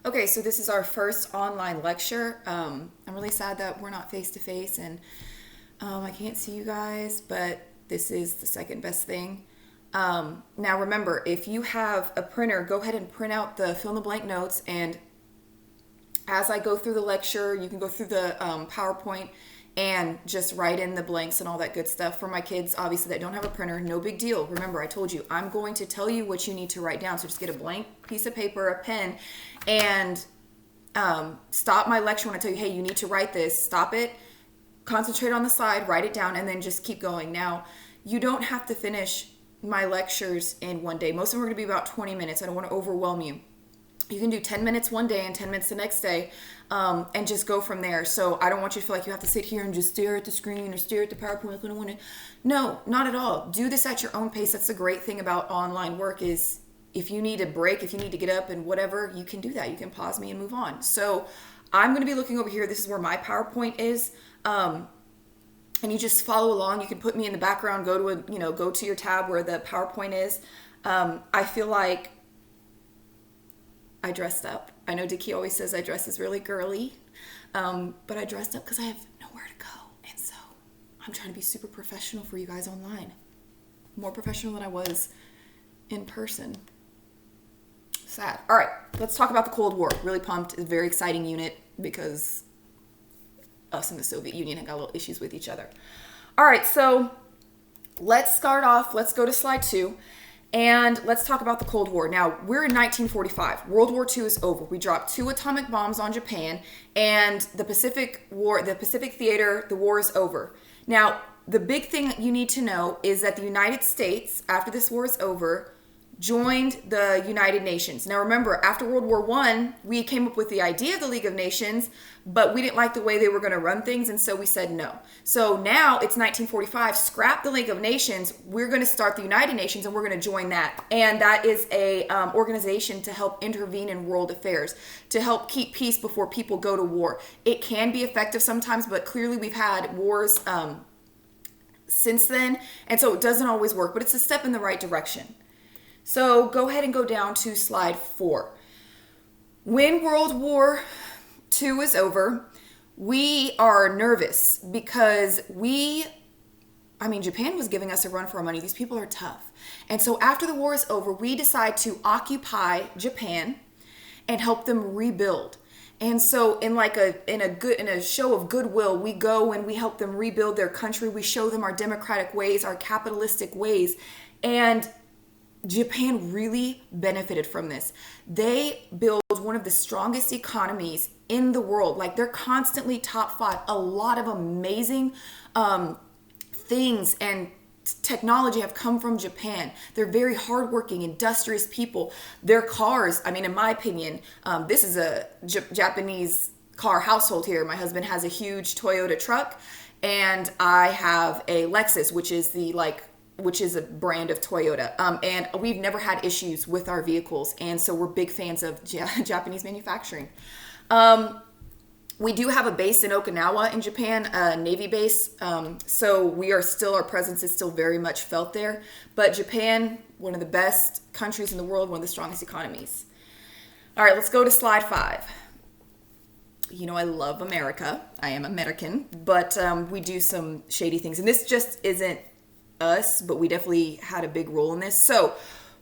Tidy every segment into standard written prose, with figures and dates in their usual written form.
Okay, so this is our first online lecture. I'm really sad that we're not face to face and I can't see you guys, but this is the second best thing. Now remember, if you have a printer, go ahead and print out the fill in the blank notes. And as I go through the lecture, you can go through the PowerPoint and just write in the blanks and all that good stuff. For my kids, obviously, that don't have a printer, no big deal. Remember, I told you, I'm going to tell you what you need to write down. So just get a blank piece of paper, a pen, and stop my lecture when I tell you, hey, you need to write this. Stop it, concentrate on the slide, write it down, and then just keep going. Now, you don't have to finish my lectures in one day. Most of them are going to be about 20 minutes. I don't want to overwhelm you. You can do 10 minutes one day and 10 minutes the next day, and just go from there. So I don't want you to feel like you have to sit here and just stare at the screen or stare at the PowerPoint. Like, I don't want to. No, not at all. Do this at your own pace. That's the great thing about online work is if you need a break, if you need to get up and whatever, you can do that. You can pause me and move on. So I'm going to be looking over here. This is where my PowerPoint is. And you just follow along. You can put me in the background, go to your tab where the PowerPoint is. I feel like I dressed up. I know Dickie always says I dress as really girly, but I dressed up because I have nowhere to go. And so I'm trying to be super professional for you guys online. More professional than I was in person. Sad. All right, let's talk about the Cold War. Really pumped. It's a very exciting unit because us and the Soviet Union had got a little issues with each other. All right, so let's start off. Let's go to slide 2. And let's talk about the Cold War. Now, we're in 1945. World War II is over. We dropped 2 atomic bombs on Japan, and the Pacific Theater, the war is over. Now, the big thing you need to know is that the United States, after this war is over, joined the United Nations. Now remember, after World War I, we came up with the idea of the League of Nations, but we didn't like the way they were going to run things, and so we said no. So now it's 1945, scrap the League of Nations, we're going to start the United Nations, and we're going to join that. And that is a organization to help intervene in world affairs, to help keep peace before people go to war. It can be effective sometimes, but clearly we've had wars since then, and so it doesn't always work, but it's a step in the right direction. So go ahead and go down to slide 4. When World War II is over, we are nervous because Japan was giving us a run for our money. These people are tough. And so after the war is over, we decide to occupy Japan and help them rebuild. And so in a show of goodwill, we go and we help them rebuild their country. We show them our democratic ways, our capitalistic ways. And Japan really benefited from this. They build one of the strongest economies in the world. Like, they're constantly top 5. A lot of amazing things and technology have come from Japan. They're very hardworking, industrious people. Their cars, in my opinion, this is a Japanese car household here. My husband has a huge Toyota truck, and I have a Lexus, which is a brand of Toyota. And we've never had issues with our vehicles. And so we're big fans of Japanese manufacturing. We do have a base in Okinawa in Japan, a Navy base. So our presence is still very much felt there. But Japan, one of the best countries in the world, one of the strongest economies. All right, let's go to slide 5. I love America. I am American, but we do some shady things. And this just isn't us, but we definitely had a big role in this. So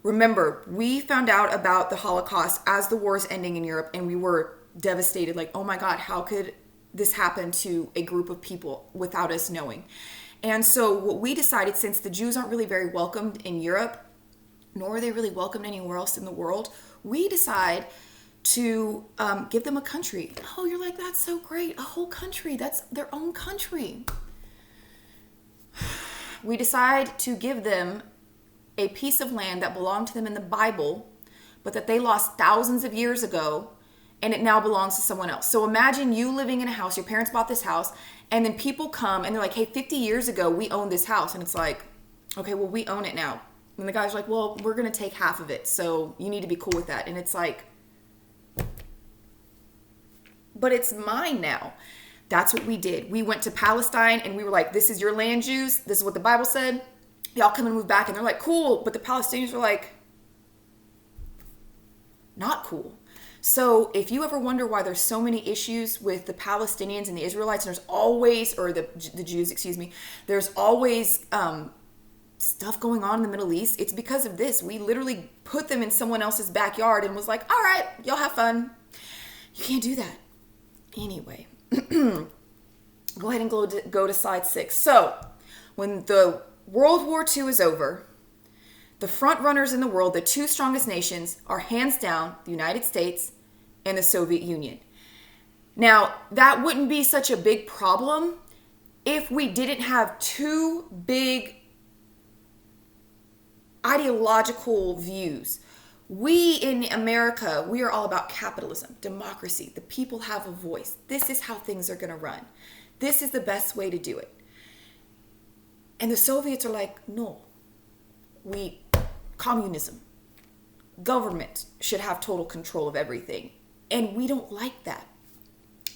remember, we found out about the Holocaust as the war is ending in Europe, and we were devastated. Like, oh my God, how could this happen to a group of people without us knowing? And so what we decided, since the Jews aren't really very welcomed in Europe, nor are they really welcomed anywhere else in the world, we decide to give them a country. Oh, you're like, that's so great. A whole country. That's their own country. We decide to give them a piece of land that belonged to them in the Bible, but that they lost thousands of years ago, and it now belongs to someone else. So imagine you living in a house, your parents bought this house, and then people come and they're like, hey, 50 years ago, we owned this house. And it's like, okay, well, we own it now. And the guy's like, well, we're going to take half of it, so you need to be cool with that. And it's like, but it's mine now. That's what we did. We went to Palestine and we were like, this is your land, Jews. This is what the Bible said. Y'all come and move back. And they're like, cool. But the Palestinians were like, not cool. So if you ever wonder why there's so many issues with the Palestinians and the Israelites, and there's always, or the Jews, excuse me, there's always stuff going on in the Middle East, it's because of this. We literally put them in someone else's backyard and was like, all right, y'all have fun. You can't do that. Anyway, go ahead and go to slide 6. So when the World War II is over, the front runners in the world, the two strongest nations, are hands down the United States and the Soviet Union. Now, that wouldn't be such a big problem if we didn't have two big ideological views. We in America, we are all about capitalism, democracy. The people have a voice. This is how things are going to run. This is the best way to do it. And the Soviets are like, no, communism, government should have total control of everything. And we don't like that.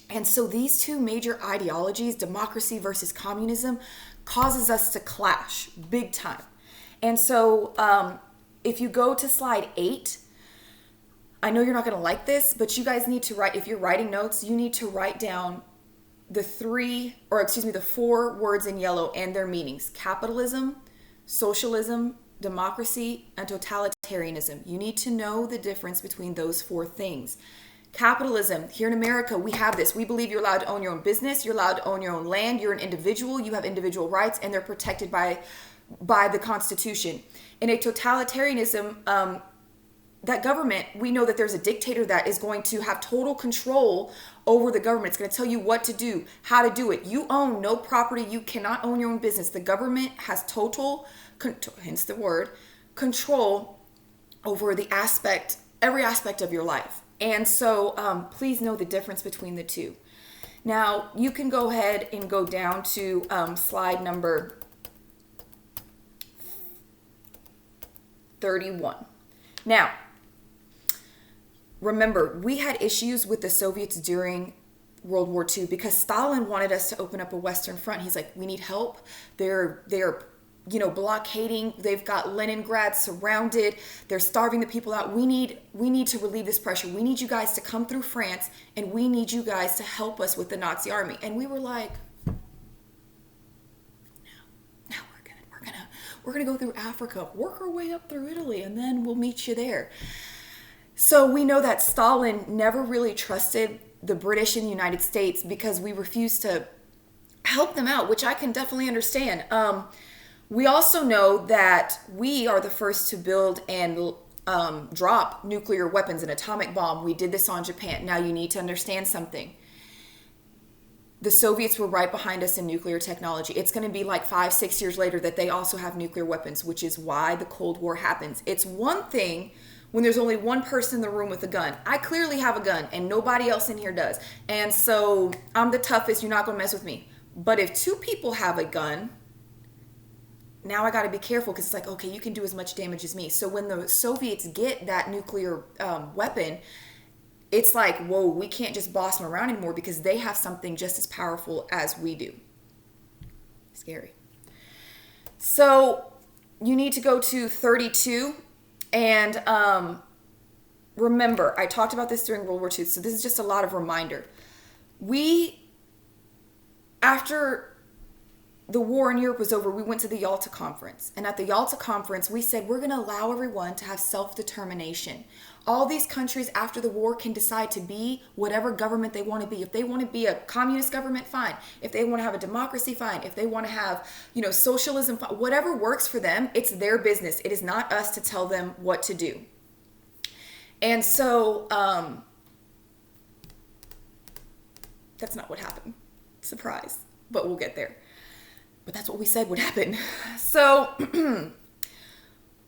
And so these two major ideologies, democracy versus communism, causes us to clash big time. And so if you go to slide 8, I know you're not going to like this, but you guys need to write, if you're writing notes, you need to write down the 4 words in yellow and their meanings: capitalism, socialism, democracy, and totalitarianism. You need to know the difference between those 4 things. Capitalism, here in America, we have this. We believe you're allowed to own your own business. You're allowed to own your own land. You're an individual. You have individual rights, and they're protected by the Constitution. In a totalitarianism, that government, we know that there's a dictator that is going to have total control over the government. It's going to tell you what to do, how to do it. You own no property. You cannot own your own business. The government has total, hence the word, control over every aspect of your life. And so please know the difference between the two. Now, you can go ahead and go down to slide number 31. Now, remember, we had issues with the Soviets during World War II because Stalin wanted us to open up a Western front. He's like, we need help. They're blockading. They've got Leningrad surrounded. They're starving the people out. We need to relieve this pressure. We need you guys to come through France, and we need you guys to help us with the Nazi army. And we were like, we're going to go through Africa, work our way up through Italy, and then we'll meet you there. So we know that Stalin never really trusted the British and the United States because we refused to help them out, which I can definitely understand. We also know that we are the first to build and drop nuclear weapons, an atomic bomb. We did this on Japan. Now you need to understand something. The Soviets were right behind us in nuclear technology. It's going to be like 5-6 years later that they also have nuclear weapons, which is why the Cold War happens. It's one thing when there's only one person in the room with a gun. I clearly have a gun and nobody else in here does. And so I'm the toughest. You're not going to mess with me. But if 2 people have a gun, now I got to be careful because it's like, okay, you can do as much damage as me. So when the Soviets get that nuclear weapon, it's like, whoa, we can't just boss them around anymore because they have something just as powerful as we do. Scary. So you need to go to 32. And remember, I talked about this during World War II, so this is just a lot of reminder. After the war in Europe was over, we went to the Yalta Conference. And at the Yalta Conference, we said, we're going to allow everyone to have self-determination. All these countries after the war can decide to be whatever government they want to be. If they want to be a communist government, fine. If they want to have a democracy, fine. If they want to have, socialism, fine. Whatever works for them, it's their business. It is not us to tell them what to do. And so, that's not what happened. Surprise. But we'll get there. But that's what we said would happen. So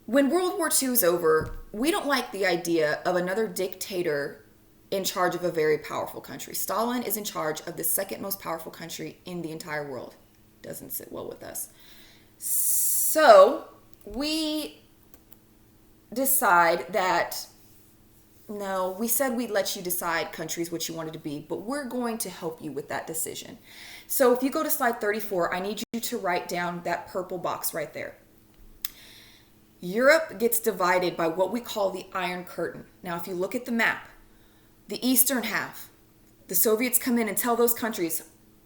when World War II is over, we don't like the idea of another dictator in charge of a very powerful country. Stalin is in charge of the second most powerful country in the entire world. Doesn't sit well with us. So we decide that, no, we said we'd let you decide countries what you wanted to be, but we're going to help you with that decision. So if you go to slide 34, I need you to write down that purple box right there. Europe gets divided by what we call the Iron Curtain. Now, if you look at the map, The eastern half, the Soviets come in and tell those countries,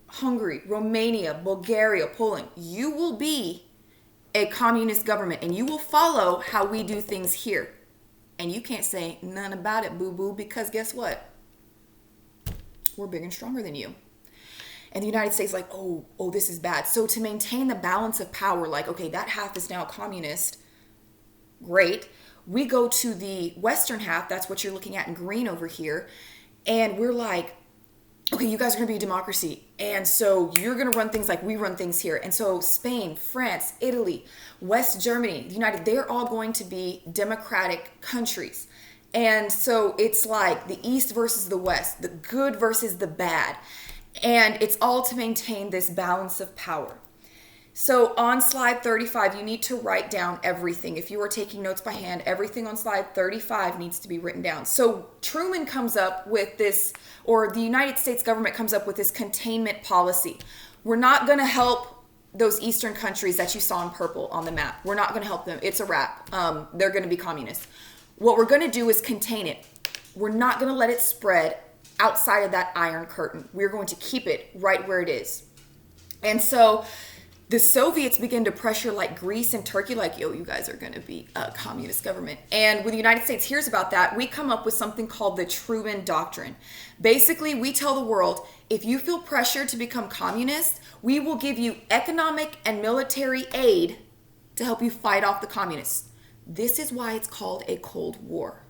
Hungary, Romania, Bulgaria, Poland, you will be a communist government and you will follow how we do things here. And you can't say none about it, boo-boo, because guess what? We're bigger and stronger than you. And the United States like, oh, this is bad. So to maintain the balance of power, like, okay, that half is now communist. Great. We go to the western half. That's what you're looking at in green over here. And we're like, okay, you guys are going to be a democracy. And so you're going to run things like we run things here. And so Spain, France, Italy, West Germany, the United, they're all going to be democratic countries. And so it's like the East versus the West, the good versus the bad. And it's all to maintain this balance of power. So on slide 35, you need to write down everything. If you are taking notes by hand, everything on slide 35 needs to be written down. So Truman comes up with this, or the United States government comes up with this containment policy. We're not going to help those Eastern countries that you saw in purple on the map. We're not going to help them. It's a wrap. They're going to be communist. What we're going to do is contain it. We're not going to let it spread outside of that Iron Curtain. We're going to keep it right where it is. And so the Soviets begin to pressure like Greece and Turkey, like, yo, you guys are going to be a communist government. And when the United States hears about that, we come up with something called the Truman Doctrine. Basically, we tell the world, if you feel pressured to become communist, we will give you economic and military aid to help you fight off the communists. This is why it's called a Cold War.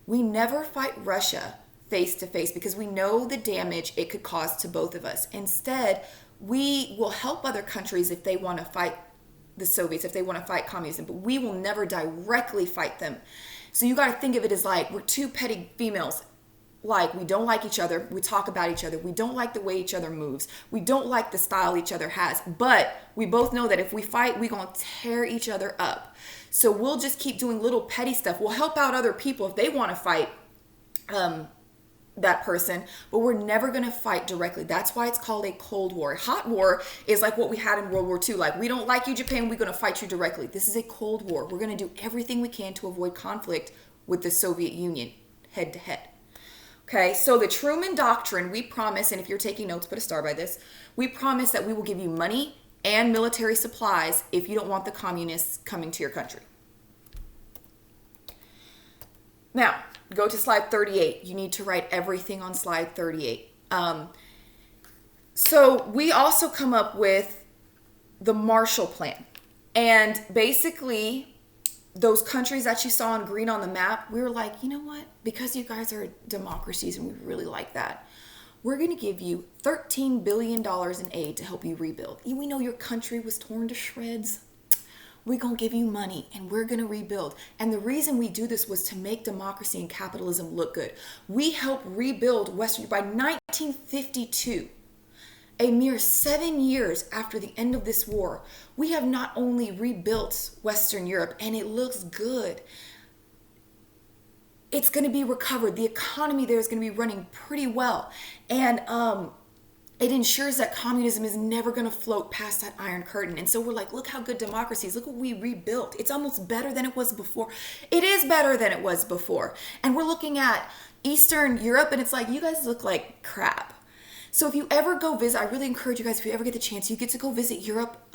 We never fight Russia face to face because we know the damage it could cause to both of us. Instead, we will help other countries if they want to fight the Soviets, if they want to fight communism, but we will never directly fight them. So you got to think of it as like we're two petty females. Like, we don't like each other. We talk about each other. We don't like the way each other moves. We don't like the style each other has. But we both know that if we fight, we're going to tear each other up. So we'll just keep doing little petty stuff. We'll help out other people if they want to fight that person, but we're never going to fight directly. That's why it's called a Cold War. Hot war is like what we had in World War II. Like, we don't like you, Japan, we're going to fight you directly. This is a Cold War. We're going to do everything we can to avoid conflict with the Soviet Union head to head. Okay, so the Truman Doctrine, we promise, and if you're taking notes, put a star by this, we promise that we will give you money and military supplies if you don't want the communists coming to your country. Now, go to slide 38. You need to write everything on slide 38. So we also come up with the Marshall Plan. And basically, those countries that you saw in green on the map, we were like, you know what? Because you guys are democracies and we really like that, we're going to give you $13 billion in aid to help you rebuild. We know your country was torn to shreds. We're going to give you money and we're going to rebuild. And the reason we do this was to make democracy and capitalism look good. We helped rebuild Western by 1952. A mere 7 years after the end of this war, we have not only rebuilt Western Europe and it looks good, it's going to be recovered. The economy there is going to be running pretty well. And it ensures that communism is never going to float past that Iron Curtain. And so we're like, look how good democracy is. Look what we rebuilt. It's almost better than it was before. It is better than it was before. And we're looking at Eastern Europe and it's like, you guys look like crap. So if you ever go visit, I really encourage you guys, if you ever get the chance, you get to go visit Europe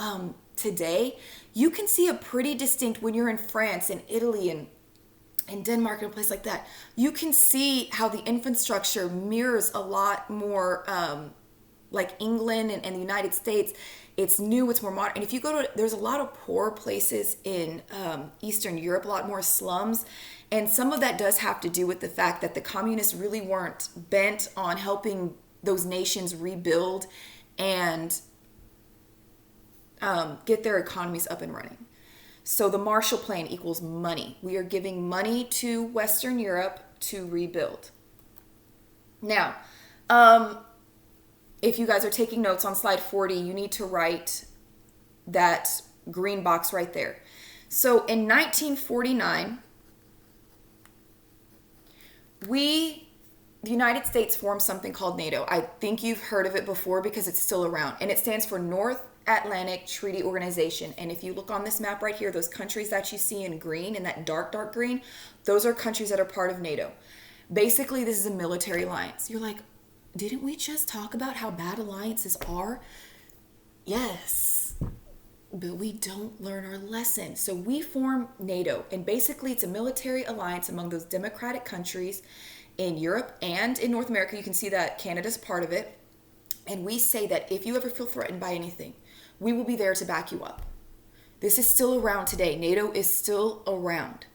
today, you can see a pretty distinct, when you're in France and Italy and Denmark and a place like that, you can see how the infrastructure mirrors a lot more like England and the United States. It's new, it's more modern. And if you go to, there's a lot of poor places in Eastern Europe, a lot more slums. And some of that does have to do with the fact that the communists really weren't bent on helping those nations rebuild and get their economies up and running. So the Marshall Plan equals money. We are giving money to Western Europe to rebuild. Now, if you guys are taking notes on slide 40, you need to write that green box right there. So in 1949, the United States formed something called NATO. I think you've heard of it before because it's still around. And it stands for North Atlantic Treaty Organization. And if you look on this map right here, those countries that you see in green, in that dark, dark green, those are countries that are part of NATO. Basically, this is a military alliance. You're like, didn't we just talk about how bad alliances are? Yes, but we don't learn our lesson. So we form NATO, and basically it's a military alliance among those democratic countries in Europe and in North America. You can see that Canada's part of it. And we say that if you ever feel threatened by anything, we will be there to back you up. This is still around today. NATO is still around.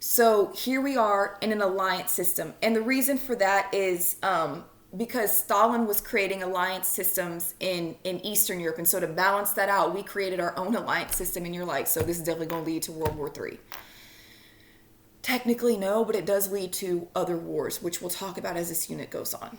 So here we are in an alliance system. And the reason for that is because Stalin was creating alliance systems in Eastern Europe. And so to balance that out, we created our own alliance system. And you're like, so this is definitely going to lead to World War III. Technically, no, but it does lead to other wars, which we'll talk about as this unit goes on.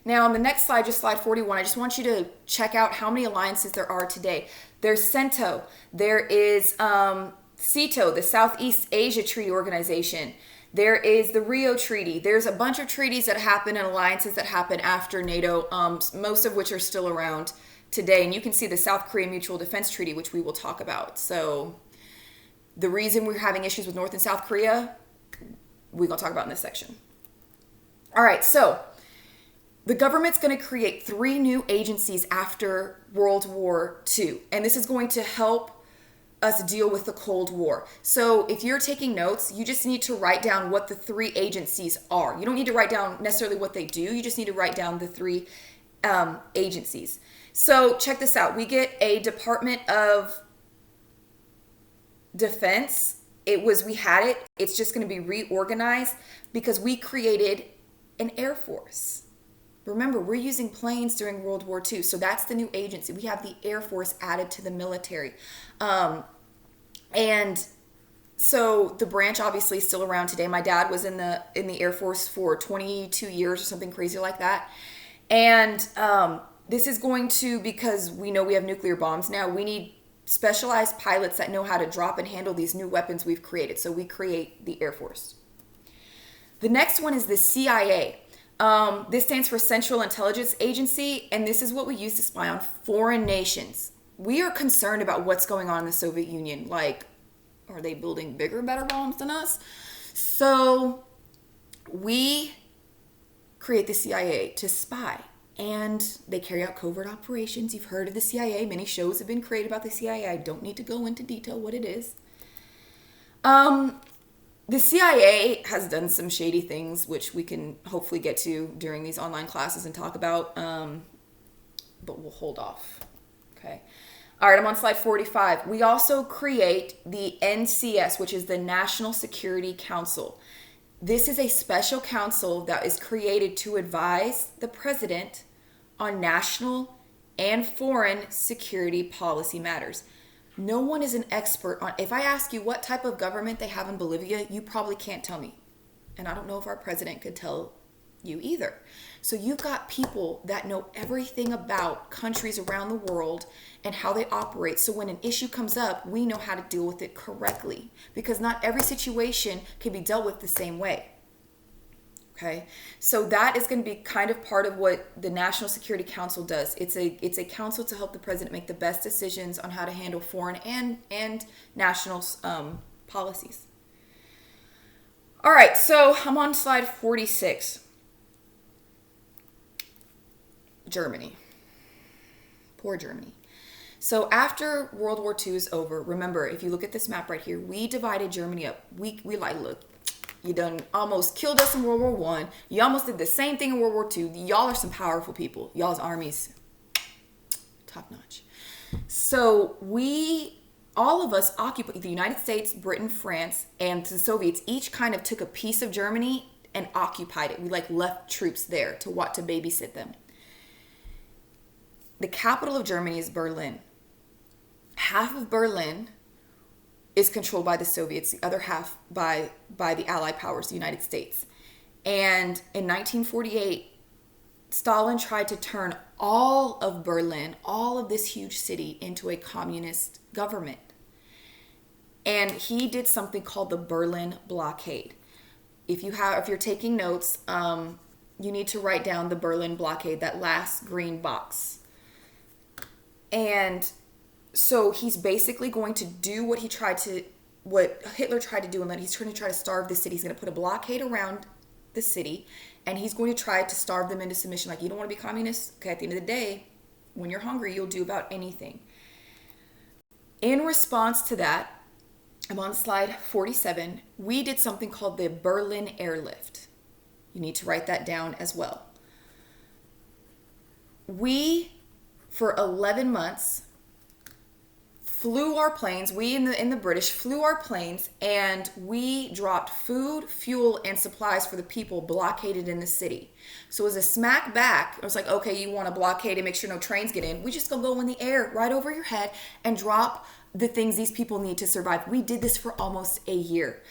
Now, on the next slide, just slide 41, I just want you to check out how many alliances there are today. There's CENTO. There is CETO, the Southeast Asia Treaty Organization. There is the Rio Treaty. There's a bunch of treaties that happen and alliances that happen after NATO, most of which are still around today. And you can see the South Korean Mutual Defense Treaty, which we will talk about. So the reason we're having issues with North and South Korea, we're going to talk about in this section. All right, so the government's going to create 3 new agencies after World War II, and this is going to help us deal with the Cold War. So if you're taking notes, you just need to write down what the 3 agencies are. You don't need to write down necessarily what they do. You just need to write down the 3 agencies. So check this out. We get a Department of Defense. We had it. It's just going to be reorganized because we created an Air Force. Remember, we're using planes during World War II, so that's the new agency. We have the Air Force added to the military. And so the branch obviously is still around today. My dad was in the Air Force for 22 years or something crazy like that. And this is going to, because we know we have nuclear bombs now, we need specialized pilots that know how to drop and handle these new weapons we've created. So we create the Air Force. The next one is the CIA. This stands for Central Intelligence Agency, and this is what we use to spy on foreign nations. We are concerned about what's going on in the Soviet Union. Like, are they building bigger, better bombs than us? So we create the CIA to spy, and they carry out covert operations. You've heard of the CIA. Many shows have been created about the CIA. I don't need to go into detail what it is. The CIA has done some shady things, which we can hopefully get to during these online classes and talk about, but we'll hold off. Okay. All right, I'm on slide 45. We also create the NCS, which is the National Security Council. This is a special council that is created to advise the president on national and foreign security policy matters. No one is an expert on, if I ask you what type of government they have in Bolivia, you probably can't tell me. And I don't know if our president could tell you either. So you've got people that know everything about countries around the world and how they operate. So when an issue comes up, we know how to deal with it correctly, because not every situation can be dealt with the same way. Okay, so that is going to be kind of part of what the National Security Council does. It's a council to help the president make the best decisions on how to handle foreign and national policies. All right, so I'm on slide 46. Germany. Poor Germany. So after World War II is over, remember, if you look at this map right here, we divided Germany up. We like, look, you done almost killed us in World War One. You almost did the same thing in World War II. Y'all are some powerful people. Y'all's armies, top notch. So all of us occupied, the United States, Britain, France, and the Soviets each kind of took a piece of Germany and occupied it. We left troops there to babysit them. The capital of Germany is Berlin. Half of Berlin is controlled by the Soviets, the other half by the Allied powers, the United States. And in 1948, Stalin tried to turn all of Berlin, all of this huge city, into a communist government. And he did something called the Berlin Blockade. If you're taking notes, you need to write down the Berlin Blockade, that last green box. And so he's basically going to do what he tried to what Hitler tried to do in Lenin. He's going to try to starve the city. He's going to put a blockade around the city, and he's going to try to starve them into submission. Like, you don't want to be communist? Okay, at the end of the day, when you're hungry, you'll do about anything. In response to that, I'm on slide 47, we did something called the Berlin Airlift. You need to write that down as well. We, for 11 months, flew our planes, we in the British flew our planes, and we dropped food, fuel, and supplies for the people blockaded in the city. So as a smack back, I was like, okay, you want to blockade and make sure no trains get in. We just go in the air right over your head and drop the things these people need to survive. We did this for almost a year.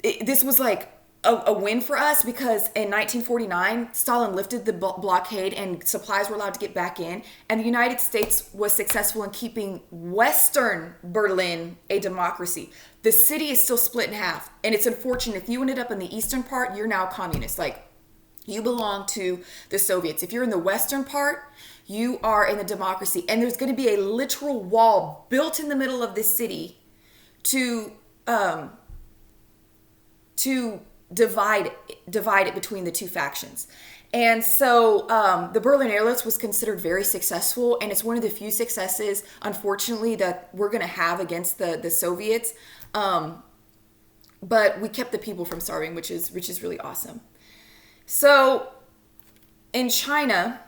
This was like a win for us because in 1949, Stalin lifted the blockade and supplies were allowed to get back in. And the United States was successful in keeping Western Berlin a democracy. The city is still split in half. And it's unfortunate. If you ended up in the eastern part, you're now communist. Like, you belong to the Soviets. If you're in the western part, you are in the democracy. And there's going to be a literal wall built in the middle of this city to divide it between the two factions. And so the Berlin Airlift was considered very successful, and it's one of the few successes, unfortunately, that we're going to have against the Soviets. But we kept the people from starving, which is really awesome. So in China,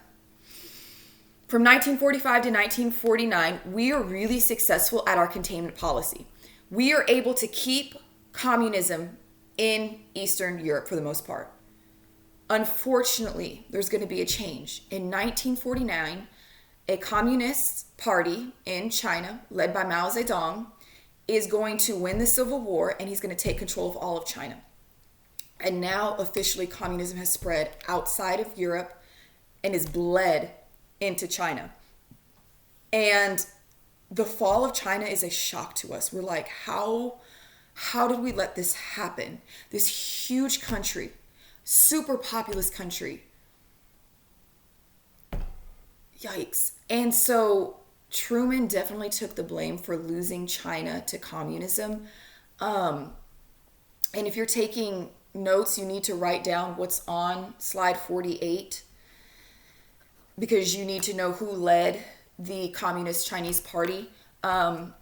from 1945 to 1949, we are really successful at our containment policy. We are able to keep communism in Eastern Europe for the most part. Unfortunately, there's going to be a change. In 1949, a communist party in China, led by Mao Zedong, is going to win the Civil War, and he's going to take control of all of China. And now, officially, communism has spread outside of Europe and is bled into China. And the fall of China is a shock to us. We're like, how did we let this happen? This huge country, super populous country. Yikes. And so Truman definitely took the blame for losing China to communism. And if you're taking notes, you need to write down what's on slide 48, because you need to know who led the Communist Chinese Party. And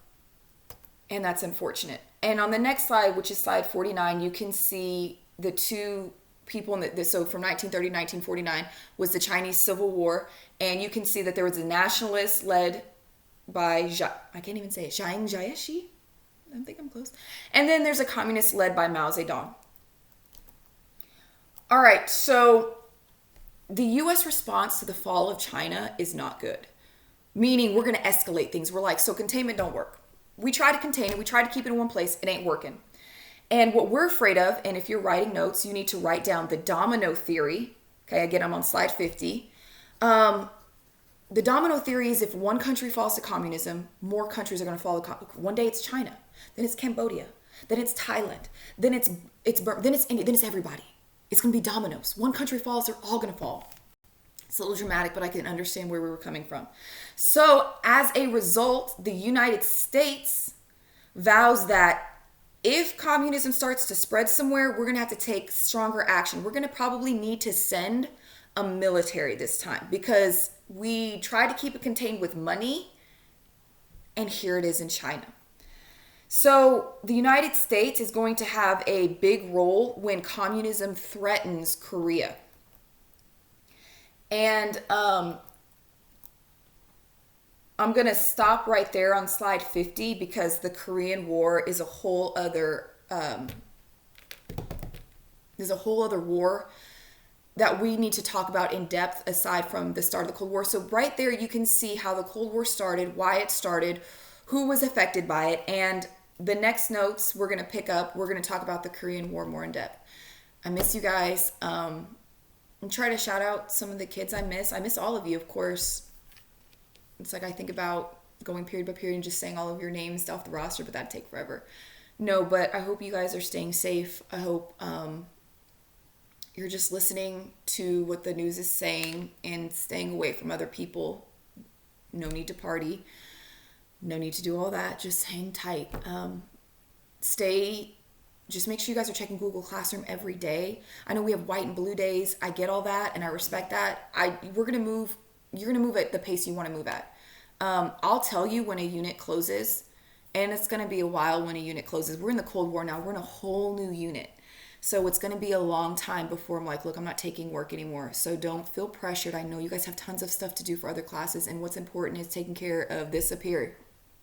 that's unfortunate. And on the next slide, which is slide 49, you can see the two people so from 1930 to 1949 was the Chinese Civil War. And you can see that there was a nationalist led by, I can't even say it, Jiang Jieshi? I think I'm close. And then there's a communist led by Mao Zedong. All right, so the U.S. response to the fall of China is not good. Meaning we're going to escalate things. We're like, so containment don't work. We try to contain it. We try to keep it in one place. It ain't working. And what we're afraid of, and if you're writing notes, you need to write down the domino theory. Okay, again, I'm on slide 50. The domino theory is if one country falls to communism, more countries are going to follow. One day it's China, then it's Cambodia, then it's Thailand, then it's India, then it's everybody. It's going to be dominoes. One country falls, they're all going to fall. It's a little dramatic, but I can understand where we were coming from. So as a result, the United States vows that if communism starts to spread somewhere, we're going to have to take stronger action. We're going to probably need to send a military this time because we tried to keep it contained with money, and here it is in China. So the United States is going to have a big role when communism threatens Korea. And I'm going to stop right there on slide 50 because the Korean War is a whole other war that we need to talk about in depth aside from the start of the Cold War. So right there you can see how the Cold War started, why it started, who was affected by it, and the next notes we're going to pick up, we're going to talk about the Korean War more in depth. I miss you guys. And try to shout out some of the kids I miss. I miss all of you, of course. It's like I think about going period by period and just saying all of your names off the roster, but that'd take forever. No, but I hope you guys are staying safe. I hope you're just listening to what the news is saying and staying away from other people. No need to party. No need to do all that. Just hang tight. stay, just make sure you guys are checking Google Classroom every day. I know we have white and blue days. I get all that and I respect that. We're gonna move. You're gonna move at the pace you want to move at. I'll tell you when a unit closes, and it's gonna be a while when a unit closes. We're in the Cold War now. We're in a whole new unit. So it's going to be a long time before I'm like, look, I'm not taking work anymore. So don't feel pressured. I know you guys have tons of stuff to do for other classes. And what's important is taking care of this up here,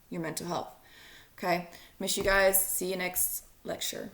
your mental health. Okay. Miss you guys. See you next lecture.